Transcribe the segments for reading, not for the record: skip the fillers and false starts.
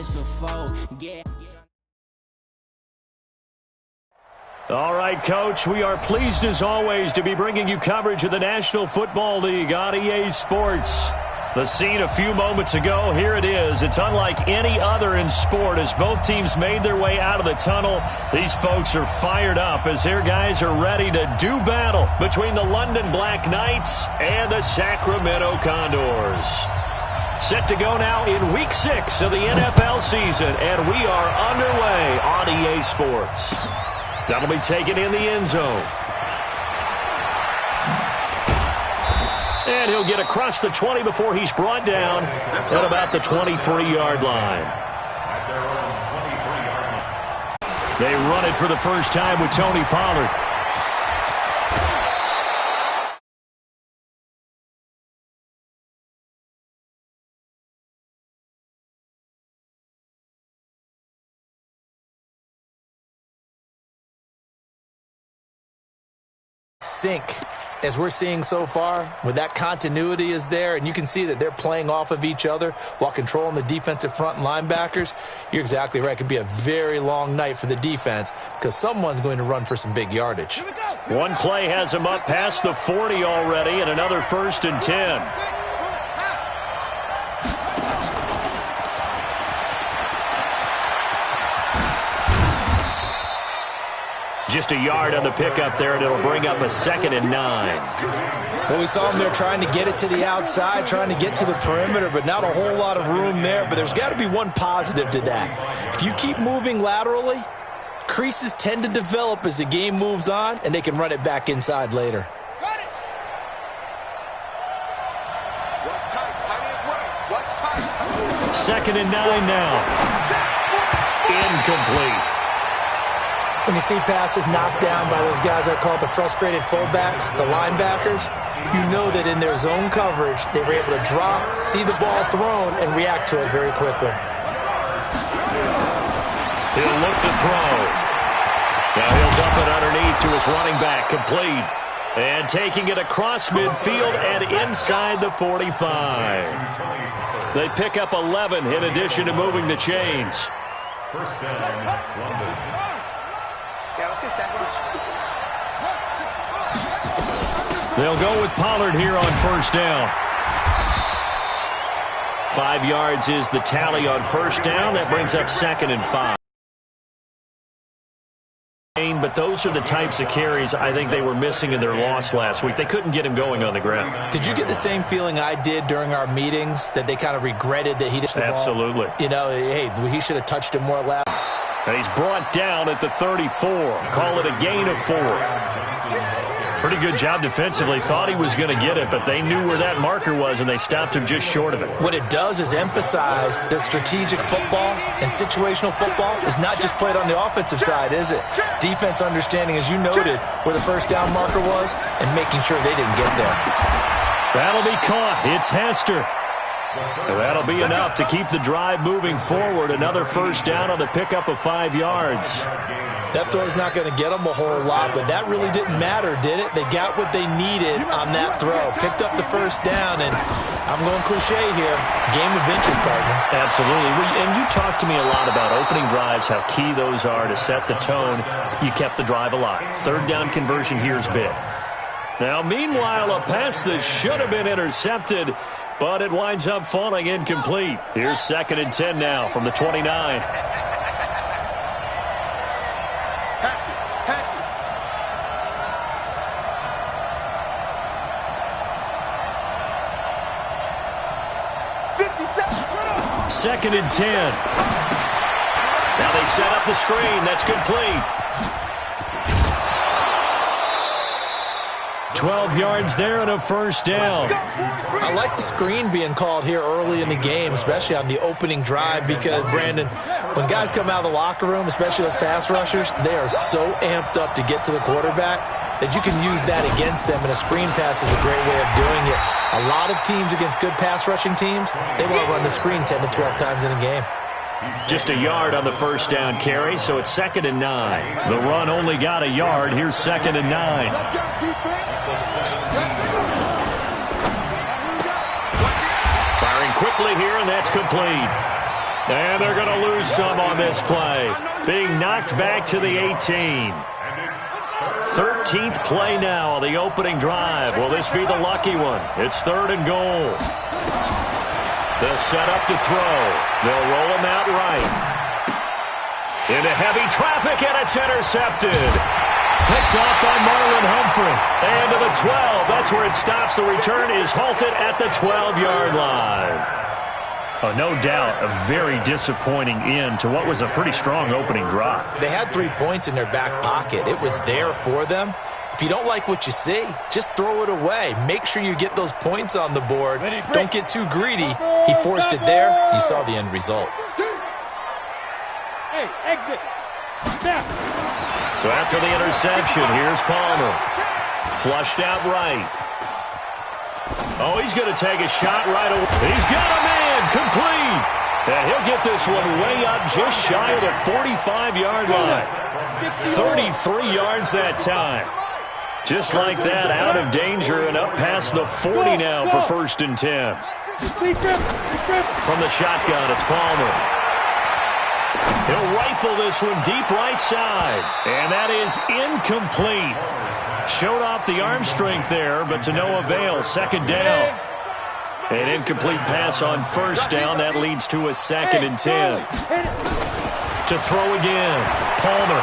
this before. Yeah. All right, Coach, we are pleased as always to be bringing you coverage of the National Football League on EA Sports. The scene a few moments ago, here it is. It's unlike any other in sport as both teams made their way out of the tunnel. These folks are fired up as their guys are ready to do battle between the London Black Knights and the Sacramento Condors. Set to go now in Week 6 of the NFL season, and we are underway on EA Sports. That'll be taken in the end zone. And he'll get across the 20 before he's brought down at about the 23-yard line. They run it for the first time with Tony Pollard. Sync as we're seeing so far, where that continuity is there, and you can see that they're playing off of each other while controlling the defensive front and linebackers. You're exactly right. It could be a very long night for the defense because someone's going to run for some big yardage. One play has him up past the 40 already, and another 1st and 10. Just a yard on the pickup there, and it'll bring up a 2nd and 9. Well, we saw them there trying to get it to the outside, trying to get to the perimeter, but not a whole lot of room there. But there's got to be one positive to that. If you keep moving laterally, creases tend to develop as the game moves on, and they can run it back inside later. Got it. Watch time. Timing is right. Watch time. 2nd and 9 now. Incomplete. When you see passes knocked down by those guys I call the frustrated fullbacks, the linebackers, you know that in their zone coverage, they were able to drop, see the ball thrown, and react to it very quickly. He'll look to throw. Now he'll dump it underneath to his running back, complete. And taking it across midfield and inside the 45. They pick up 11 in addition to moving the chains. First down, London. Yeah, let's get second. They'll go with Pollard here on 1st down. 5 yards is the tally on 1st down. That brings up 2nd and 5. But those are the types of carries I think they were missing in their loss last week. They couldn't get him going on the ground. Did you get the same feeling I did during our meetings, that they kind of regretted that he didn't? Absolutely. You know, hey, he should have touched it more loud. And he's brought down at the 34. Call it a gain of 4. Pretty good job defensively. Thought he was going to get it, but they knew where that marker was, and they stopped him just short of it. What it does is emphasize that strategic football and situational football is not just played on the offensive side, is it? Defense understanding, as you noted, where the 1st down marker was and making sure they didn't get there. That'll be caught. It's Hester. And that'll be enough to keep the drive moving forward. Another 1st down on the pickup of 5 yards. That throw's not going to get them a whole lot, but that really didn't matter, did it? They got what they needed on that throw. Picked up the 1st down, and I'm going cliche here. Game of inches, partner. Absolutely. And you talked to me a lot about opening drives, how key those are to set the tone. You kept the drive alive. 3rd down conversion here is big. Now, meanwhile, a pass that should have been intercepted, but it winds up falling incomplete. Here's 2nd and 10 now from the 29. Second and 10. Now they set up the screen. That's complete. 12 yards there and a 1st down. I like the screen being called here early in the game, especially on the opening drive, because, Brandon, when guys come out of the locker room, especially those pass rushers, they are so amped up to get to the quarterback that you can use that against them, and a screen pass is a great way of doing it. A lot of teams against good pass rushing teams, they want to run the screen 10 to 12 times in a game. Just a yard on the 1st down carry, so it's 2nd and 9. The run only got a yard. Here's 2nd and 9. Firing quickly here, and that's complete. And they're going to lose some on this play. Being knocked back to the 18. 13th play now on the opening drive. Will this be the lucky one? It's 3rd and goal. They'll set up to throw. They'll roll him out right. Into heavy traffic, and it's intercepted. Picked off by Marlon Humphrey. And to the 12. That's where it stops. The return is halted at the 12-yard line. Oh, no doubt a very disappointing end to what was a pretty strong opening drive. They had 3 points in their back pocket. It was there for them. If you don't like what you see, just throw it away. Make sure you get those points on the board. Don't get too greedy. He forced it there. You saw the end result. Hey, exit. So after the interception, here's Palmer. Flushed out right. Oh, he's going to take a shot right away. He's got a man. Complete. And he'll get this one way up just shy of the 45-yard line. 33 yards that time. Just like that, out of danger and up past the 40 now for 1st and 10. From the shotgun, it's Palmer. He'll rifle this one deep right side. And that is incomplete. Showed off the arm strength there, but to no avail. 2nd down. An incomplete pass on 1st down. That leads to a 2nd and 10. To throw again. Palmer.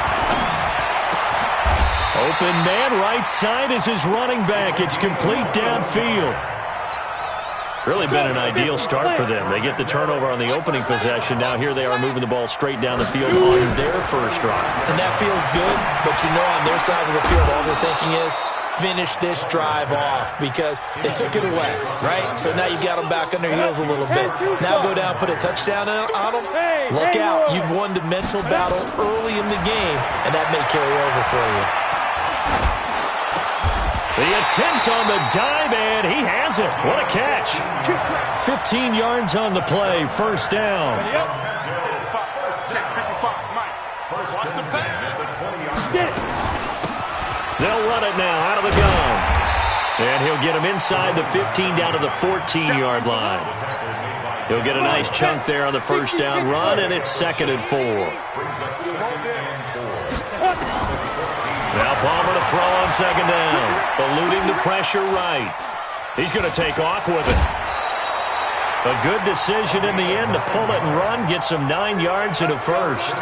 Open man right side is his running back. It's complete downfield. Really been an ideal start for them. They get the turnover on the opening possession. Now here they are moving the ball straight down the field on their first drive. And that feels good, but you know on their side of the field all they're thinking is finish this drive off because they took it away, right? So now you've got them back on their heels a little bit. Now go down, put a touchdown on them. Look out. You've won the mental battle early in the game, and that may carry over for you. The attempt on the dive, and he has it. What a catch. 15 yards on the play, 1st down. They'll run it now out of the gun. And he'll get him inside the 15 down to the 14-yard line. He'll get a nice chunk there on the 1st down run, and it's 2nd and 4. Now Palmer to throw on 2nd down. Eluding the pressure right. He's going to take off with it. A good decision in the end to pull it and run. Gets him 9 yards and a 1st.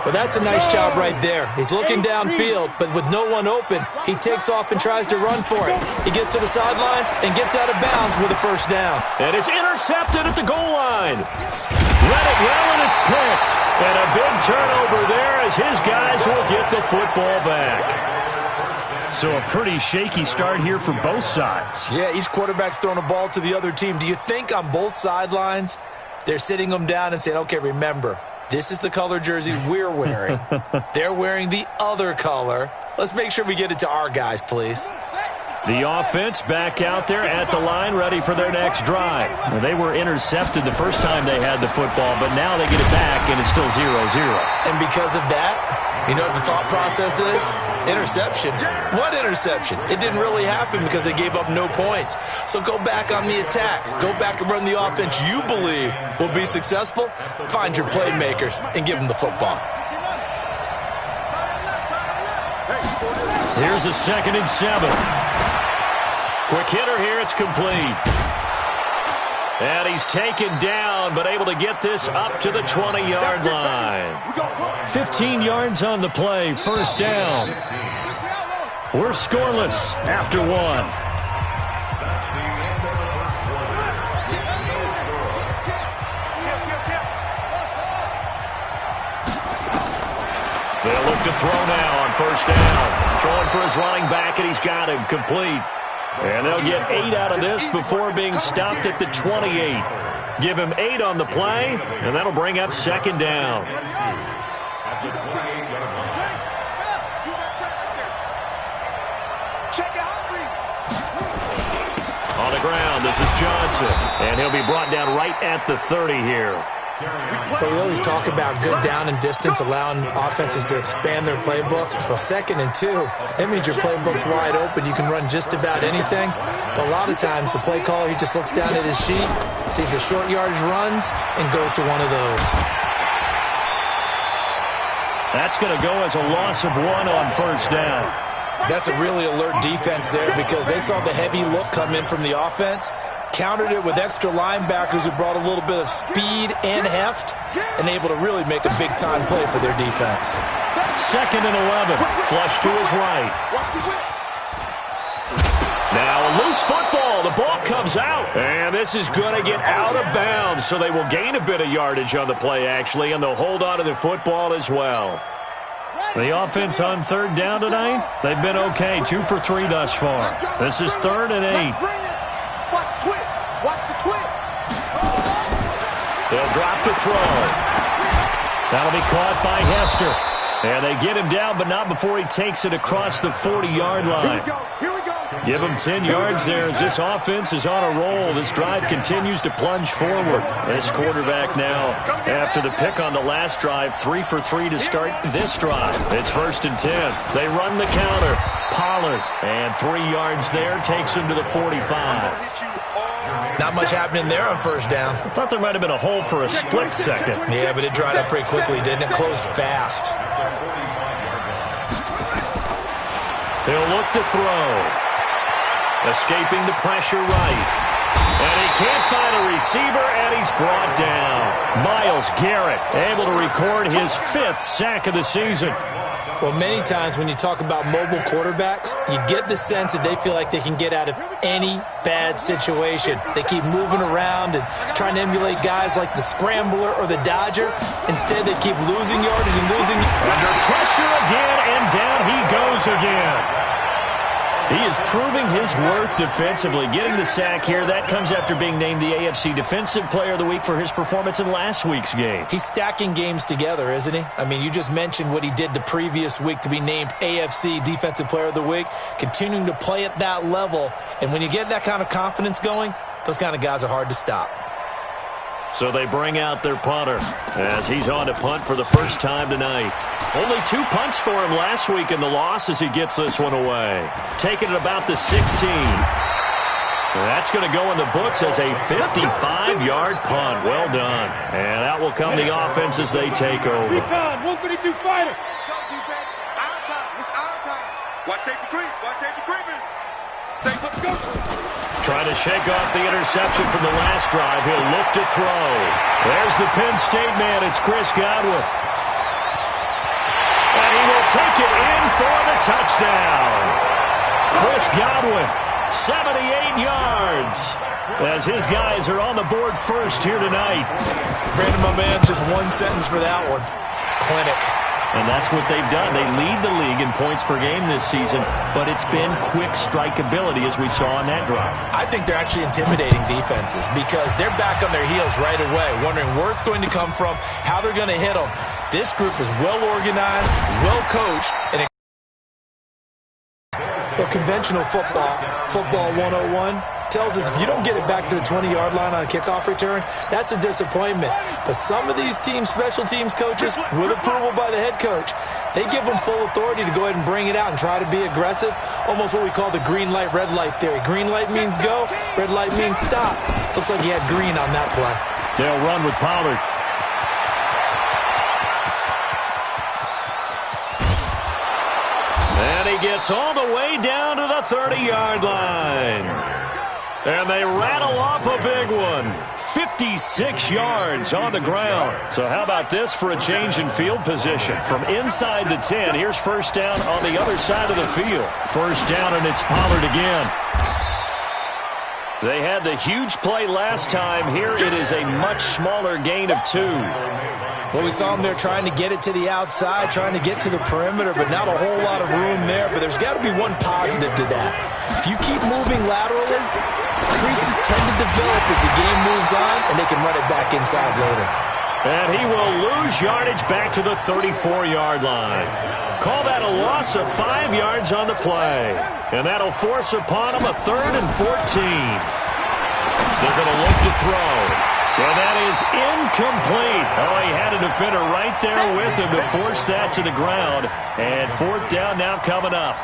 Well, that's a nice job right there. He's looking downfield, but with no one open, he takes off and tries to run for it. He gets to the sidelines and gets out of bounds with a 1st down. And it's intercepted at the goal line. Read it well, and it's picked. And a big turnover there as his guys will get the football back. So a pretty shaky start here for both sides. Yeah, each quarterback's throwing a ball to the other team. Do you think on both sidelines they're sitting them down and saying, okay, remember, this is the color jersey we're wearing. They're wearing the other color. Let's make sure we get it to our guys, please. The offense back out there at the line, ready for their next drive. Well, they were intercepted the first time they had the football, but now they get it back, and it's still 0-0. And because of that, you know what the thought process is? Interception. What interception? It didn't really happen because they gave up no points. So go back on the attack. Go back and run the offense you believe will be successful. Find your playmakers and give them the football. Here's a 2nd and 7. Quick hitter here, it's complete. And he's taken down, but able to get this up to the 20-yard line. 15 yards on the play, 1st down. We're scoreless after 1. They'll look to throw now on 1st down. Throwing for his running back, and he's got him complete. And they'll get 8 out of this before being stopped at the 28. Give him 8 on the play, and that'll bring up 2nd down. On the ground, this is Johnson. And he'll be brought down right at the 30 here. But we always talk about good down and distance, allowing offenses to expand their playbook. Well, 2nd and 2, that means your playbook's wide open. You can run just about anything. But a lot of times, the play caller, he just looks down at his sheet, sees the short yardage runs, and goes to one of those. That's going to go as a loss of 1 on first down. That's a really alert defense there because they saw the heavy look come in from the offense, countered it with extra linebackers who brought a little bit of speed and heft, and able to really make a big-time play for their defense. 2nd and 11, flush to his right. Now a loose football. The ball comes out, and this is going to get out of bounds, so they will gain a bit of yardage on the play, actually, and they'll hold on to the football as well. The offense on 3rd down tonight, they've been okay, 2 for 3 thus far. This is 3rd and 8. Watch the twist. Watch the twist. They'll drop the throw. That'll be caught by Hester. And they get him down, but not before he takes it across the 40-yard line. Here we go. Give him 10 yards there as this offense is on a roll. This drive continues to plunge forward. This quarterback now, after the pick on the last drive, 3 for 3 to start this drive. It's 1st and 10. They run the counter. Pollard, and 3 yards there, takes him to the 45. Not much happening there on first down. I thought there might have been a hole for a split second. Yeah, but it dried up pretty quickly, didn't it? Closed fast. He'll look to throw. Escaping the pressure right. And he can't find a receiver, and he's brought down. Myles Garrett able to record his 5th sack of the season. Well, many times when you talk about mobile quarterbacks, you get the sense that they feel like they can get out of any bad situation. They keep moving around and trying to emulate guys like the Scrambler or the Dodger. Instead, they keep losing yardage and losing. Under pressure again, and down he goes again. He is proving his worth defensively, getting the sack here. That comes after being named the AFC Defensive Player of the Week for his performance in last week's game. He's stacking games together, isn't he? I mean, you just mentioned what he did the previous week to be named AFC Defensive Player of the Week, continuing to play at that level. And when you get that kind of confidence going, those kind of guys are hard to stop. So they bring out their punter as he's on to punt for the first time tonight. Only 2 punts for him last week in the loss as he gets this one away. Taking it about the 16. That's going to go in the books as a 55-yard punt. Well done. And out will come the offense as they take over. 152 fighter. Let's go, defense. Our time. It's our time. Watch safety creep. Watch safety creeping. Safe, let's go. Trying to shake off the interception from the last drive. He'll look to throw. There's the Penn State man. It's Chris Godwin. And he will take it in for the touchdown. Chris Godwin, 78 yards. As his guys are on the board first here tonight. Brandon, my man, just one sentence for that one. Clinic. And that's what they've done. They lead the league in points per game this season, but it's been quick strikeability as we saw on that drive. I think they're actually intimidating defenses because they're back on their heels right away, wondering where it's going to come from, how they're going to hit them. This group is well organized, well coached, and conventional football 101, tells us if you don't get it back to the 20-yard line on a kickoff return, that's a disappointment. But some of these teams, special teams coaches, with approval by the head coach, they give them full authority to go ahead and bring it out and try to be aggressive, almost what we call the green light, red light theory. Green light means go, red light means stop. Looks like he had green on that play. They'll run with Pollard. And he gets all the way down to the 30-yard line. And they rattle off a big one. 56 yards on the ground. So how about this for a change in field position? From inside the 10, here's first down on the other side of the field. First down, and it's Pollard again. They had the huge play last time. Here it is a much smaller gain of 2. Well, we saw him there trying to get it to the outside, trying to get to the perimeter, but not a whole lot of room there. But there's got to be one positive to that. If you keep moving laterally, creases tend to develop as the game moves on, and they can run it back inside later. And he will lose yardage back to the 34-yard line. Call that a loss of 5 yards on the play. And that'll force upon him a 3rd and 14. They're going to look to throw. And that is incomplete. Oh, he had a defender right there with him to force that to the ground. And fourth down now coming up.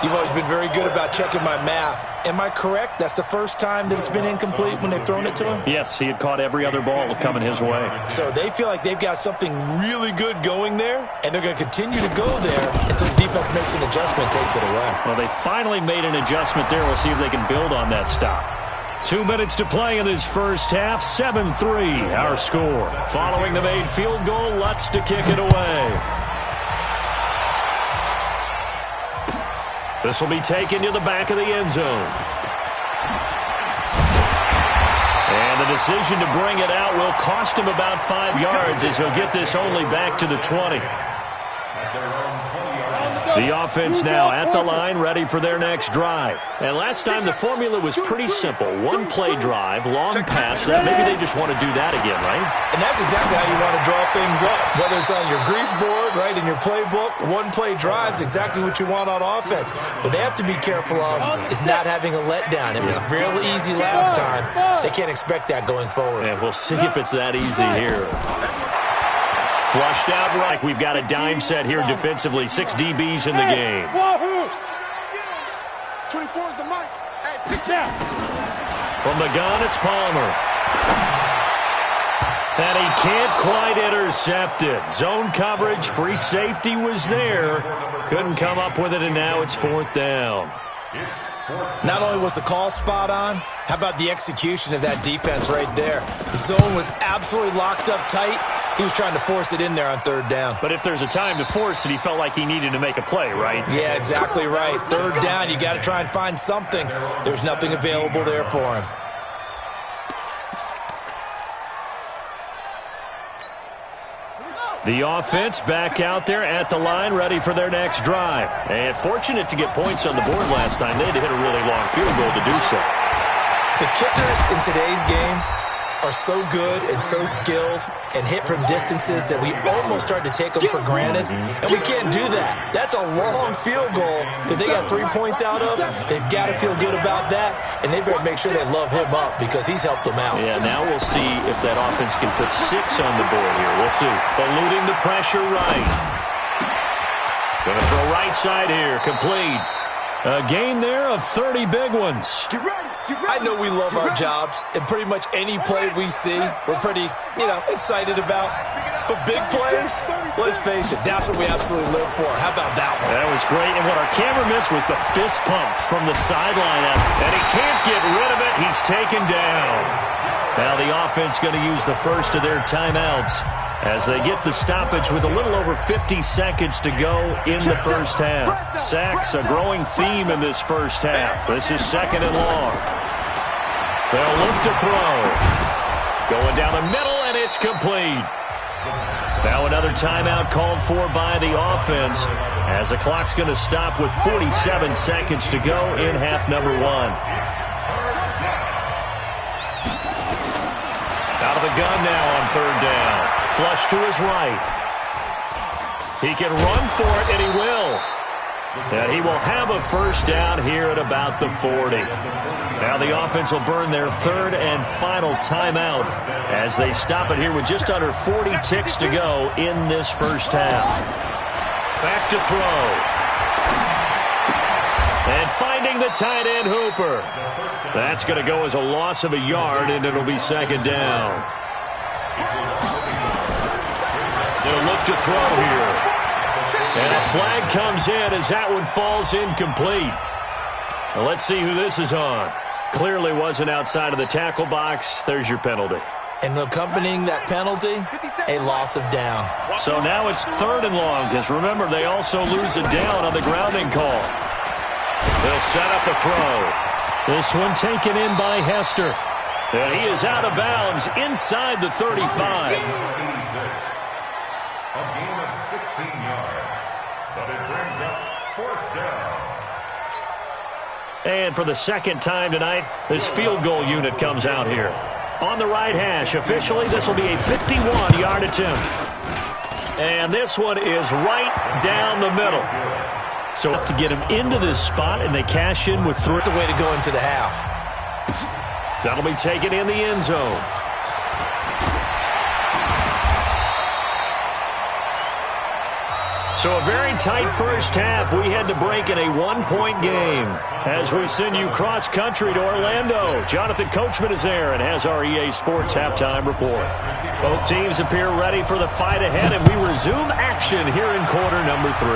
You've always been very good about checking my math. Am I correct? That's the first time that it's been incomplete when they've thrown it to him? Yes, he had caught every other ball coming his way. So they feel like they've got something really good going there, and they're going to continue to go there until the defense makes an adjustment and takes it away. Well, they finally made an adjustment there. We'll see if they can build on that stop. 2 minutes to play in this first half. 7-3 our score. Following the made field goal, Lutz to kick it away. This will be taken to the back of the end zone. And the decision to bring it out will cost him about 5 yards as he'll get this only back to the 20. The offense now at the line, ready for their next drive. And last time the formula was pretty simple. One play drive, long pass. Maybe they just want to do that again, right? And that's exactly how you want to draw things up. Whether it's on your grease board, right, in your playbook, one play drive is exactly what you want on offense. What they have to be careful of is not having a letdown. It was real easy last time. They can't expect that going forward. And we'll see if it's that easy here. Flushed out right. We've got a dime set here defensively. 6 DBs in the game. 24 is the mic. From the gun, it's Palmer. And he can't quite intercept it. Zone coverage, free safety was there. Couldn't come up with it, and now it's fourth down. Not only was the call spot on, how about the execution of that defense right there? The zone was absolutely locked up tight. He was trying to force it in there on third down. But if there's a time to force it, he felt like he needed to make a play, right? Yeah, exactly right. Third down, you got to try and find something. There's nothing available there for him. The offense back out there at the line, ready for their next drive. And fortunate to get points on the board last time. They had to hit a really long field goal to do so. The kickers in today's game are so good and so skilled and hit from distances that we almost start to take them for granted, and we can't do that. That's a long field goal that they got 3 points out of. They've got to feel good about that, and they better make sure they love him up because he's helped them out. Yeah, now we'll see if that offense can put 6 on the board here. We'll see. Eluding the pressure right. Going to throw right side here, complete. A gain there of 30 big ones. Get ready. I know we love our jobs, and pretty much any play we see, we're pretty, excited about. But big plays, let's face it, that's what we absolutely live for. How about that one? That was great, and what our camera missed was the fist pump from the sideline. And he can't get rid of it. He's taken down. Now the offense going to use the first of their timeouts as they get the stoppage with a little over 50 seconds to go in the first half. Sacks, a growing theme in this first half. This is second and long. They'll look to throw. Going down the middle, and it's complete. Now another timeout called for by the offense as the clock's going to stop with 47 seconds to go in half number 1. Out of the gun now on third down. Flush to his right. He can run for it, and he will. And he will have a first down here at about the 40. Now the offense will burn their third and final timeout as they stop it here with just under 40 ticks to go in this first half. Back to throw. And finding the tight end Hooper. That's going to go as a loss of a yard, and it'll be second down. They'll look to throw here. And a flag comes in as that one falls incomplete. Well, let's see who this is on. Clearly wasn't outside of the tackle box. There's your penalty. And accompanying that penalty, a loss of down. So now it's third and long, because remember, they also lose a down on the grounding call. They'll set up the throw. This one taken in by Hester. And he is out of bounds inside the 35. A gain of 16 yards, but it brings up fourth down. And for the second time tonight, this field goal unit comes out here. On the right hash, officially, this will be a 51-yard attempt. And this one is right down the middle. So have to get him into this spot, and they cash in with 3. That's the way to go into the half. That'll be taken in the end zone. So a very tight first half. We had to break in a one-point game as we send you cross-country to Orlando. Jonathan Coachman is there and has our EA Sports halftime report. Both teams appear ready for the fight ahead, and we resume action here in quarter number 3.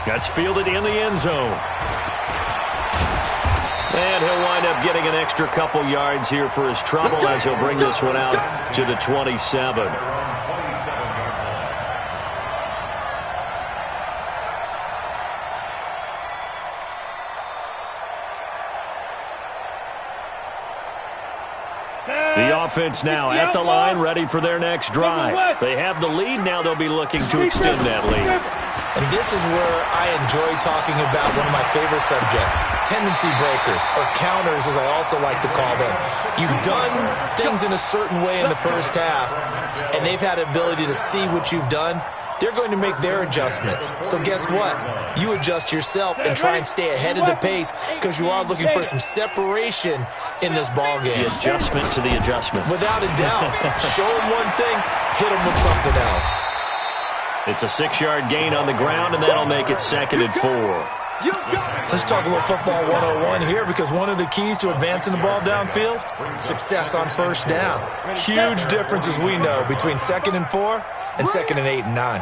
That's fielded in the end zone. And he'll wind up getting an extra couple yards here for his trouble as he'll bring this one out to the 27. The offense now at the line, ready for their next drive. They have the lead. Now they'll be looking to extend that lead. And this is where I enjoy talking about one of my favorite subjects, tendency breakers, or counters as I also like to call them. You've done things in a certain way in the first half, and they've had the ability to see what you've done. They're going to make their adjustments. So guess what? You adjust yourself and try and stay ahead of the pace because you are looking for some separation in this ball game. The adjustment to the adjustment. Without a doubt. Show them one thing, hit them with something else. It's a 6-yard gain on the ground, and that'll make it 2nd and 4. Let's talk a little football 101 here because one of the keys to advancing the ball downfield, success on first down. Huge difference, as we know, between 2nd and 4 and 2nd and 8 and 9.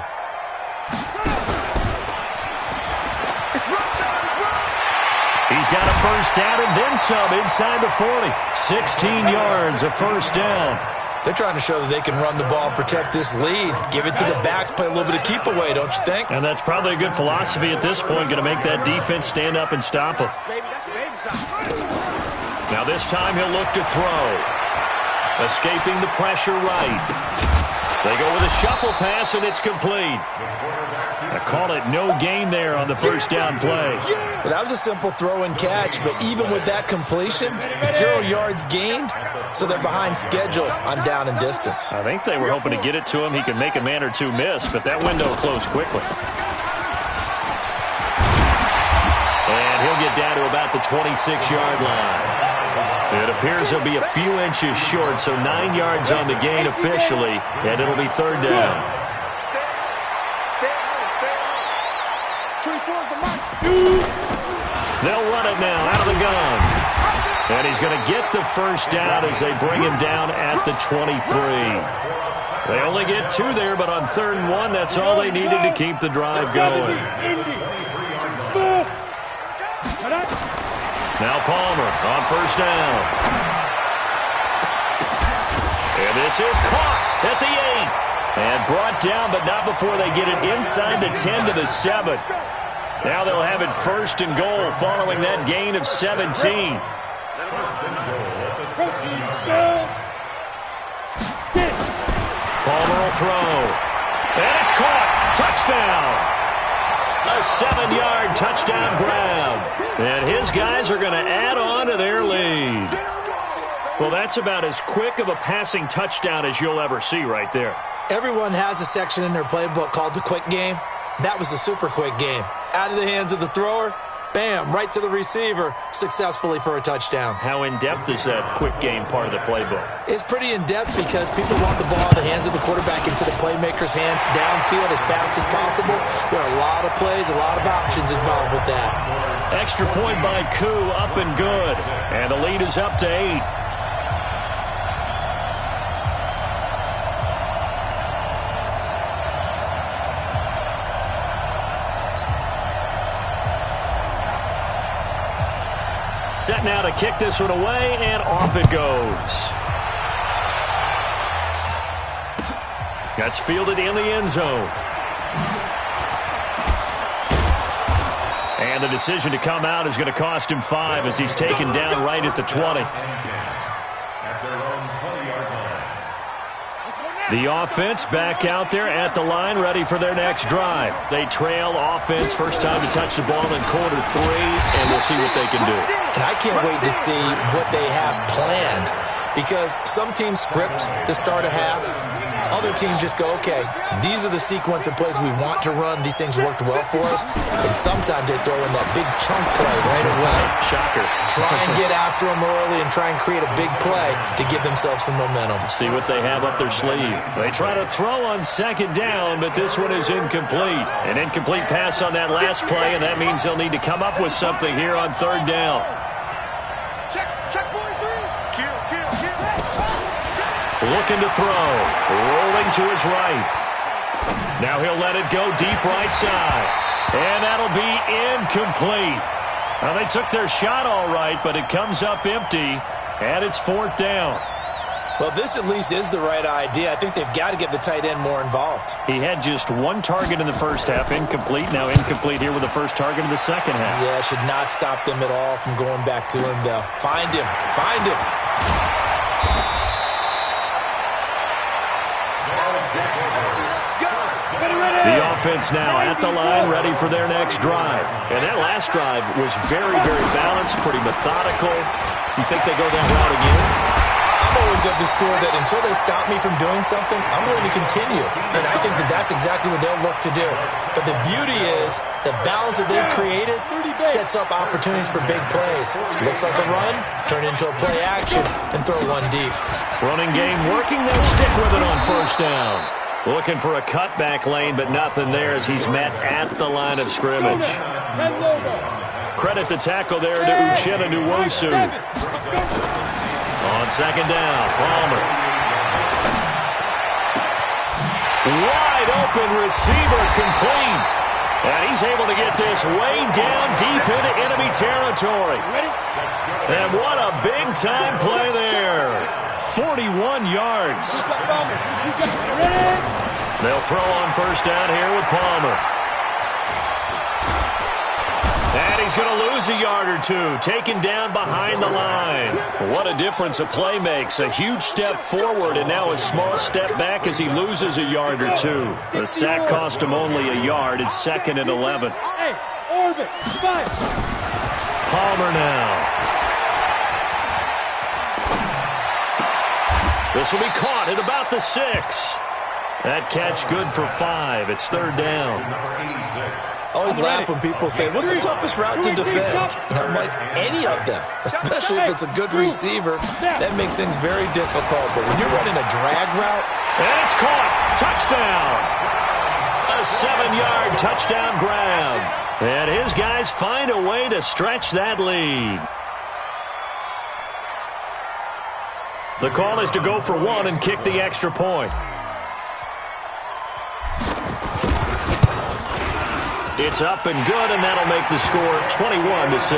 He's got a first down and then some inside the 40. 16 yards, a first down. They're trying to show that they can run the ball and protect this lead. Give it to the backs, play a little bit of keep away, don't you think? And that's probably a good philosophy at this point, going to make that defense stand up and stop him. Now this time he'll look to throw. Escaping the pressure right. They go with a shuffle pass, and it's complete. I call it no gain there on the first down play. Well, that was a simple throw and catch, but even with that completion, 0 yards gained, so they're behind schedule on down and distance. I think they were hoping to get it to him. He could make a man or two miss, but that window closed quickly. And he'll get down to about the 26-yard line. It appears he'll be a few inches short, so 9 yards on the gain officially, and it'll be 3rd down. They'll run it now out of the gun. And he's going to get the first down as they bring him down at the 23. They only get 2 there, but on 3rd and 1, that's all they needed to keep the drive going. Now Palmer on first down. And this is caught at the 8. And brought down, but not before they get it inside the 10 to the 7. Now they'll have it 1st and goal following that gain of 17. Palmer will throw. And it's caught. Touchdown. A 7-yard touchdown grab. And his guys are going to add on to their lead. Well, that's about as quick of a passing touchdown as you'll ever see right there. Everyone has a section in their playbook called the quick game. That was the super quick game. Out of the hands of the thrower, bam, right to the receiver, successfully for a touchdown. How in-depth is that quick game part of the playbook? It's pretty in-depth because people want the ball in the hands of the quarterback into the playmaker's hands downfield as fast as possible. There are a lot of plays, a lot of options involved with that. Extra point by Koo, up and good. And the lead is up to 8. Set now to kick this one away, and off it goes. That's fielded in the end zone. And the decision to come out is going to cost him 5 as he's taken down right at the 20. The offense back out there at the line, ready for their next drive. They trail offense, first time to touch the ball in quarter 3, and we'll see what they can do. And I can't wait to see what they have planned, because some teams script to start a half. Other teams just go, okay, these are the sequence of plays we want to run. These things worked well for us. And sometimes they throw in that big chunk play right away. Shocker. Try and get after them early and try and create a big play to give themselves some momentum. See what they have up their sleeve. They try to throw on second down, but this one is incomplete. An incomplete pass on that last play, and that means they'll need to come up with something here on third down. Check 43. Kill. Looking to throw. Rolling to his right. Now he'll let it go deep right side. And that'll be incomplete. Now they took their shot all right, but it comes up empty, and it's fourth down. Well, this at least is the right idea. I think they've got to get the tight end more involved. He had just one target in the first half, incomplete. Now incomplete here with the first target of the second half. Yeah, should not stop them at all from going back to him, though. Find him. The offense now at the line, ready for their next drive. And that last drive was very, very balanced, pretty methodical. You think they go that route again? I'm always of the school that until they stop me from doing something, I'm going to continue. And I think that that's exactly what they'll look to do. But the beauty is the balance that they've created sets up opportunities for big plays. Looks like a run, turn into a play action, and throw one deep. Running game working, they'll stick with it on first down. Looking for a cutback lane, but nothing there as he's met at the line of scrimmage. Credit the tackle there to Uchenna Nwosu. On second down, Palmer. Wide open receiver complete. And he's able to get this way down deep into enemy territory. And what a big-time play there. 41 yards. They'll throw on first down here with Palmer. And he's going to lose a yard or two, taken down behind the line. What a difference a play makes. A huge step forward and now a small step back as he loses a yard or two. The sack cost him only a yard. It's second and 11. Palmer now. This will be caught at about the 6. That catch good for 5. It's third down. Always laugh when people say, what's the toughest route to defend? And I'm like, any of them, especially if it's a good receiver. That makes things very difficult. But when you're running a drag route, and it's caught. Touchdown. A 7-yard touchdown grab. And his guys find a way to stretch that lead. The call is to go for one and kick the extra point. It's up and good, and that'll make the score 21-6.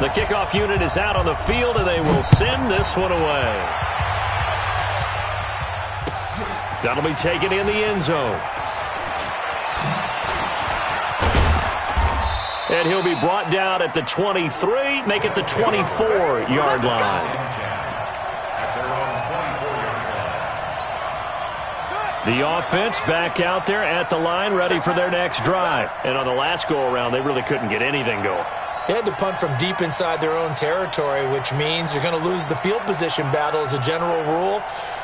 The kickoff unit is out on the field, and they will send this one away. That'll be taken in the end zone. And he'll be brought down at the 23, make it the 24-yard line. The offense back out there at the line, ready for their next drive. And on the last go-around, they really couldn't get anything going. They had to punt from deep inside their own territory, which means you're going to lose the field position battle as a general rule.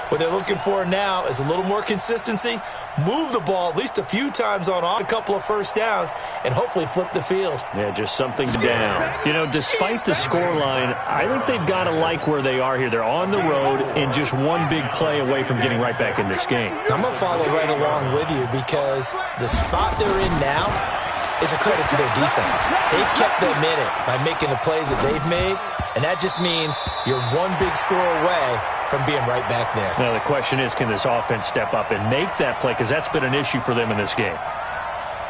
What they're looking for now is a little more consistency, move the ball at least a few times on a couple of first downs, and hopefully flip the field. Yeah, just something down. You know, despite the scoreline, I think they've got to like where they are here. They're on the road and just one big play away from getting right back in this game. I'm going to follow right along with you because the spot they're in now is a credit to their defense. They've kept them in it by making the plays that they've made, and that just means you're one big score away from being right back there. Now, the question is, can this offense step up and make that play? Because that's been an issue for them in this game.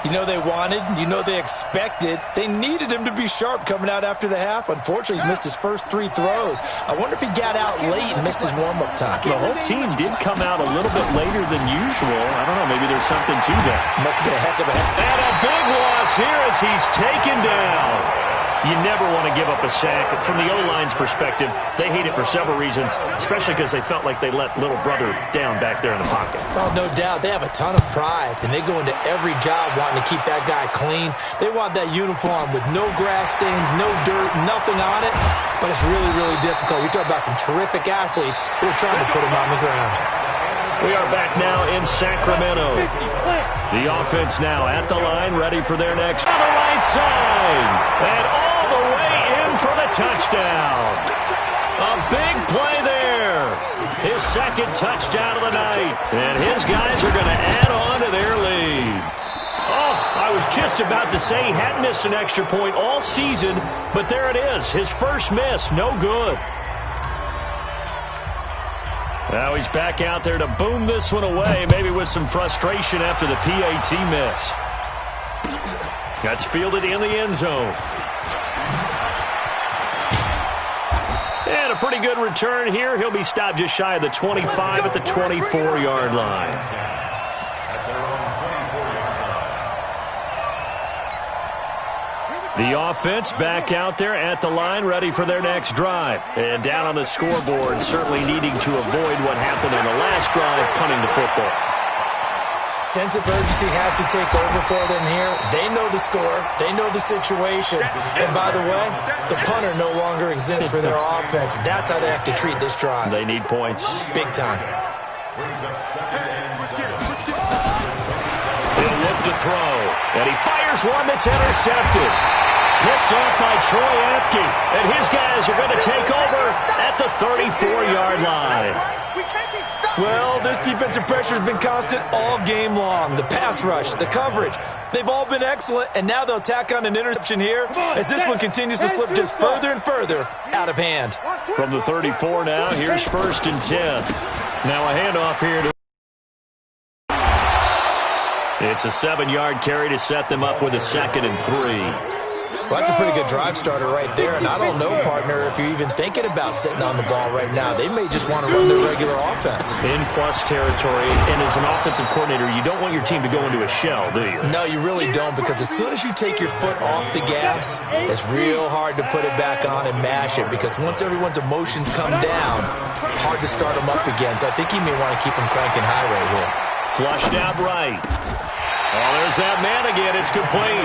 You know they wanted, you know they expected. They needed him to be sharp coming out after the half. Unfortunately, he's missed his first 3 throws. I wonder if he got out late and missed his warm-up time. The whole team did come out a little bit later than usual. I don't know, maybe there's something to that. Must have been a heck of a hit. And a big loss here as he's taken down. You never want to give up a sack. From the O-line's perspective, they hate it for several reasons, especially because they felt like they let little brother down back there in the pocket. Oh, no doubt. They have a ton of pride, and they go into every job wanting to keep that guy clean. They want that uniform with no grass stains, no dirt, nothing on it. But it's really, really difficult. You're talking about some terrific athletes who are trying to put him on the ground. We are back now in Sacramento. The offense now at the line, ready for their next. On the right side. And all the way in for the touchdown. A big play there. His second touchdown of the night. And his guys are going to add on to their lead. Oh, I was just about to say he hadn't missed an extra point all season, but there it is. His first miss, no good. Now he's back out there to boom this one away, maybe with some frustration after the PAT miss. That's fielded in the end zone. And a pretty good return here. He'll be stopped just shy of the 25 at the 24-yard line. The offense back out there at the line, ready for their next drive. And down on the scoreboard, certainly needing to avoid what happened on the last drive, punting the football. Sense of urgency has to take over for them here. They know the score. They know the situation. And by the way, the punter no longer exists for their offense. That's how they have to treat this drive. They need points. Big time. He'll look to throw. And he fires one that's intercepted. Picked off by Troy Apke. And his guys are going to take over at the 34-yard line. Well, this defensive pressure has been constant all game long. The pass rush, the coverage, they've all been excellent. And now they'll tack on an interception here as this one continues to slip just further and further out of hand. From the 34 now, here's 1st and 10. Now a handoff here to... It's a 7-yard carry to set them up with a 2nd and 3. Well, that's a pretty good drive starter right there. And I don't know, partner, if you're even thinking about sitting on the ball right now. They may just want to run their regular offense. In plus territory. And as an offensive coordinator, you don't want your team to go into a shell, do you? No, you really don't, because as soon as you take your foot off the gas, it's real hard to put it back on and mash it, because once everyone's emotions come down, hard to start them up again. So I think he may want to keep them cranking high right here. Flushed out right. Oh, there's that man again. It's complete.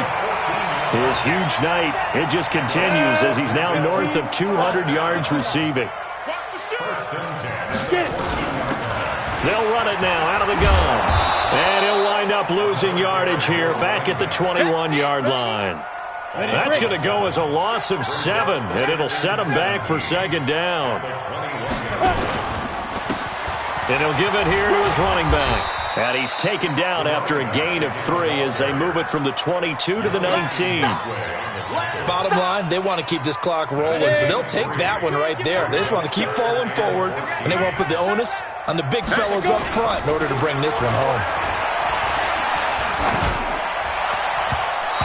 His huge night, it just continues as he's now north of 200 yards receiving. They'll run it now out of the gun. And he'll wind up losing yardage here back at the 21-yard line. That's going to go as a loss of 7, and it'll set him back for 2nd down. And he'll give it here to his running back. And he's taken down after a gain of 3 as they move it from the 22 to the 19. Bottom line, they want to keep this clock rolling, so they'll take that one right there. They just want to keep falling forward, and they won't put the onus on the big fellas up front in order to bring this one home.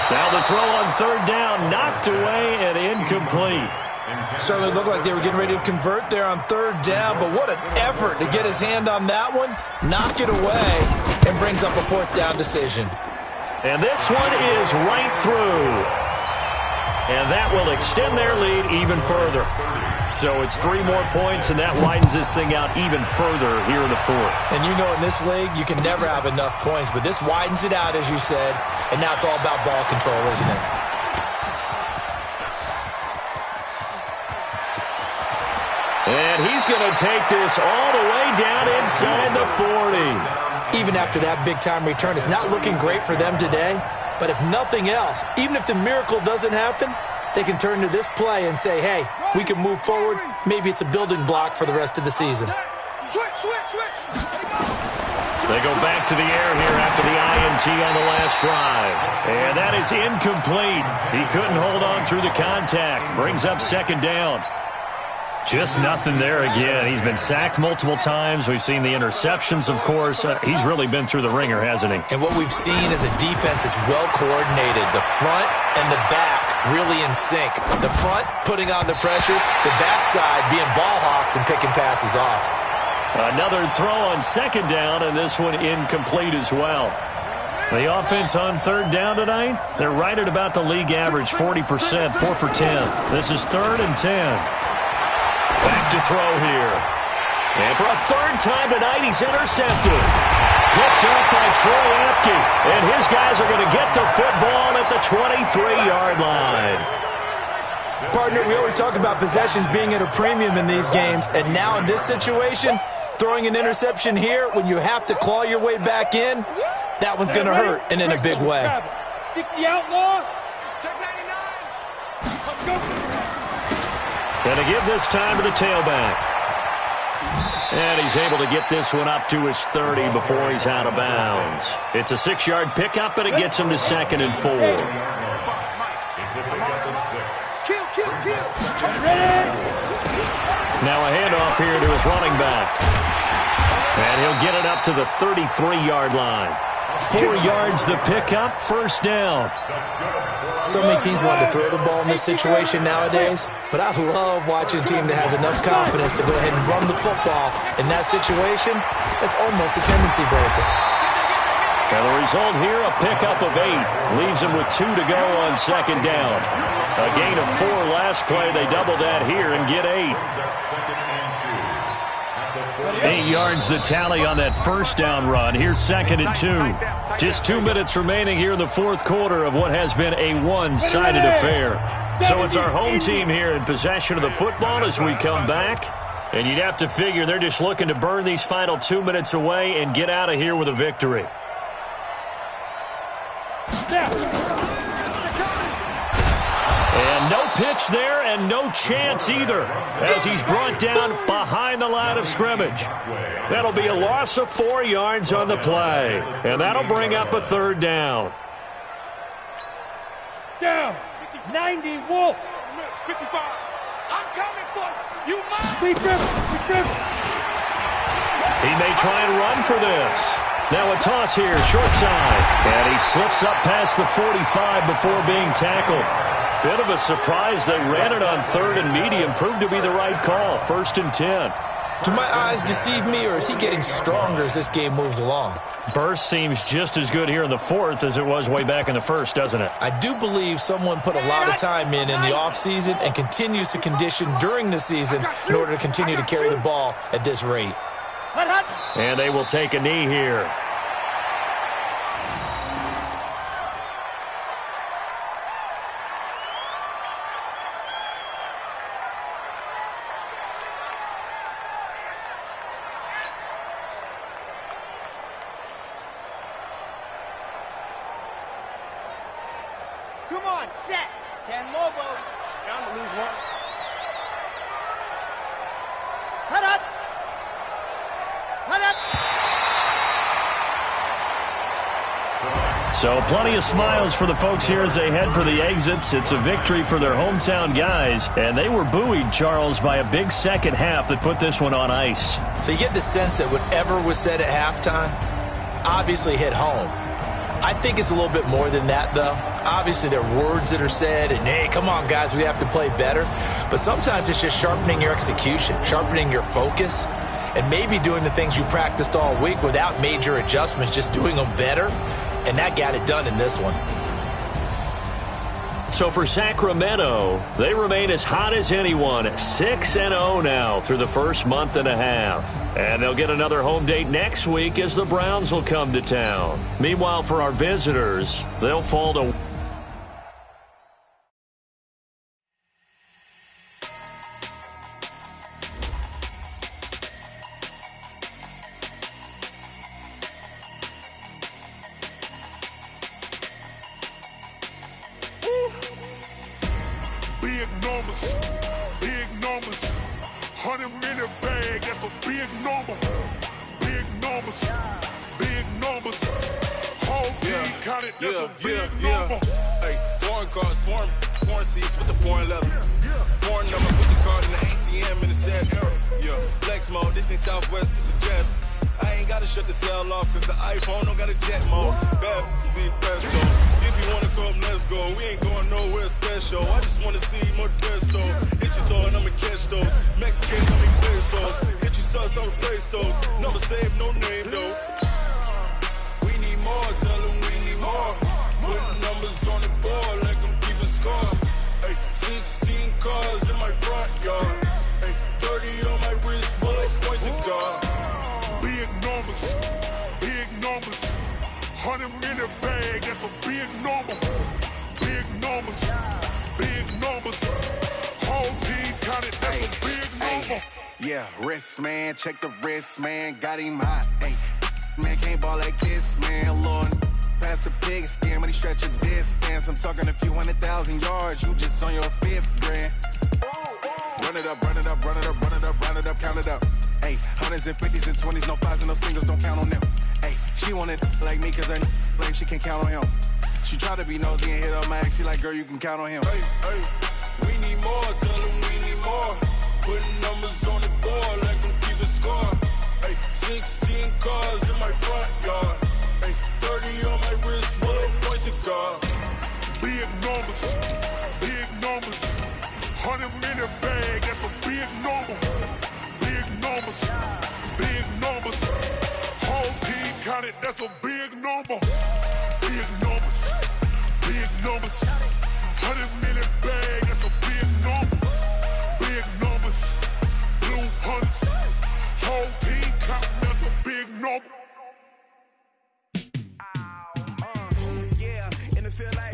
Now the throw on 3rd down, knocked away and incomplete. Certainly looked like they were getting ready to convert there on 3rd down, but what an effort to get his hand on that one, knock it away, and brings up a 4th down decision. And this one is right through. And that will extend their lead even further. So it's 3 more points, and that widens this thing out even further here in the 4th. And you know in this league, you can never have enough points, but this widens it out, as you said, and now it's all about ball control, isn't it? And he's going to take this all the way down inside the 40. Even after that big-time return, it's not looking great for them today. But if nothing else, even if the miracle doesn't happen, they can turn to this play and say, hey, we can move forward. Maybe it's a building block for the rest of the season. They go back to the air here after the INT on the last drive. And that is incomplete. He couldn't hold on through the contact. Brings up 2nd down. Just nothing there again. He's been sacked multiple times. We've seen the interceptions, of course. He's really been through the ringer, hasn't he? And what we've seen is a defense that's well coordinated. The front and the back really in sync. The front putting on the pressure. The backside being ball hawks and picking passes off. Another throw on 2nd down, and this one incomplete as well. The offense on third down tonight, they're right at about the league average, 40%, 4 for 10. This is 3rd and 10. Back to throw here. And for a third time tonight, he's intercepted. Picked up by Troy Apke. And his guys are going to get the football at the 23-yard line. Partner, we always talk about possessions being at a premium in these games. And now in this situation, throwing an interception here when you have to claw your way back in, that one's going to hurt, and in a big way. 60 outlaw. Check 99. Going to give this time to the tailback. And he's able to get this one up to his 30 before he's out of bounds. It's a 6-yard pickup, and it gets him to 2nd and 4. Now a handoff here to his running back. And he'll get it up to the 33-yard line. 4 yards the pickup, 1st down. So many teams want to throw the ball in this situation nowadays, but I love watching a team that has enough confidence to go ahead and run the football. In that situation, that's almost a tendency breaker. And the result here, a pickup of 8. Leaves him with 2 to go on 2nd down. A gain of 4 last play. They double that here and get 8. 8 yards the tally on that 1st down run. Here's 2nd and 2. Just 2 minutes remaining here in the 4th quarter of what has been a one-sided affair. So it's our home team here in possession of the football as we come back. And you'd have to figure they're just looking to burn these final 2 minutes away and get out of here with a victory. And no pitch there and no chance either as he's brought down behind the line of scrimmage. That'll be a loss of 4 yards on the play. And that'll bring up a 3rd down. Down. 90 Wolf. 55. I'm coming for you. You must. He may try and run for this. Now a toss here, short side. And he slips up past the 45 before being tackled. Bit of a surprise. They ran it on 3rd and medium. Proved to be the right call. 1st and 10. Do my eyes deceive me, or is he getting stronger as this game moves along? Burst seems just as good here in the 4th as it was way back in the 1st, doesn't it? I do believe someone put a lot of time in the offseason and continues to condition during the season in order to continue to carry the ball at this rate. And they will take a knee here. Come on, set. 10 Lobo. Down to lose 1. Head up. Head up. So plenty of smiles for the folks here as they head for the exits. It's a victory for their hometown guys. And they were buoyed, Charles, by a big second half that put this one on ice. So you get the sense that whatever was said at halftime obviously hit home. I think it's a little bit more than that, though. Obviously, there are words that are said, and, hey, come on, guys, we have to play better. But sometimes it's just sharpening your execution, sharpening your focus, and maybe doing the things you practiced all week without major adjustments, just doing them better. And that got it done in this one. So for Sacramento, they remain as hot as anyone, 6-0 now through the first month and a half. And they'll get another home date next week as the Browns will come to town. Meanwhile, for our visitors, they'll fall to... Big numbers, 100-minute bag, that's a big number. Big numbers, whole team counted, that's a big number. Hey, foreign cars, foreign seats with the foreign leather. Foreign numbers, put the card in the ATM in the sad era. Yeah, flex mode, this ain't Southwest, this is Jet. I ain't gotta shut the cell off, cause the iPhone don't got a jet mode. Bad be best though. If you wanna come, let's go. We ain't going nowhere special. I just wanna see more dress though. Hit your throw and I'ma catch those. Mexicans, I mean pesos. Hit your sus on the play stores. Number save, no name though. We need more, tell them we more. Putting numbers on the board like I'm keeping score. Ay, 16 cars in my front yard. Ay, 30 on my wrist, bullet point to God. Big numbers, big numbers. 100 in the bag, that's a big number. Big numbers, big numbers. Whole team counted, that's a big number. Yeah, wrist man, check the wrist man, got him hot. Ay, man can't ball like this, man. Lord, past the pig skin, but he stretch a distance. I'm talking a few 100,000 yards, you just on your 5th grand. Run it up, run it up, run it up, run it up, run it up, count it up. Ay, 100s and 50s and 20s, no 5s and no singles, don't count on them. Ay, she wanted like me cause her blame, she can't count on him. She tried to be nosy and hit up my ex, she like, girl, you can count on him. Hey, hey, we need more, tell them we need more. Putting numbers on the board like I'm keeping score. Ay, 16 cars in my front yard. Ay, 30 on my wrist, bullet point to God. Big numbers, big numbers. 100 in the bag, that's a big number. Big numbers, big numbers. Whole team counted, that's a big number. Big numbers, big numbers. 100 in the bag, that's a big number. Big numbers, blue hunts. Whole team counting, that's a big number. Yeah, and it feel like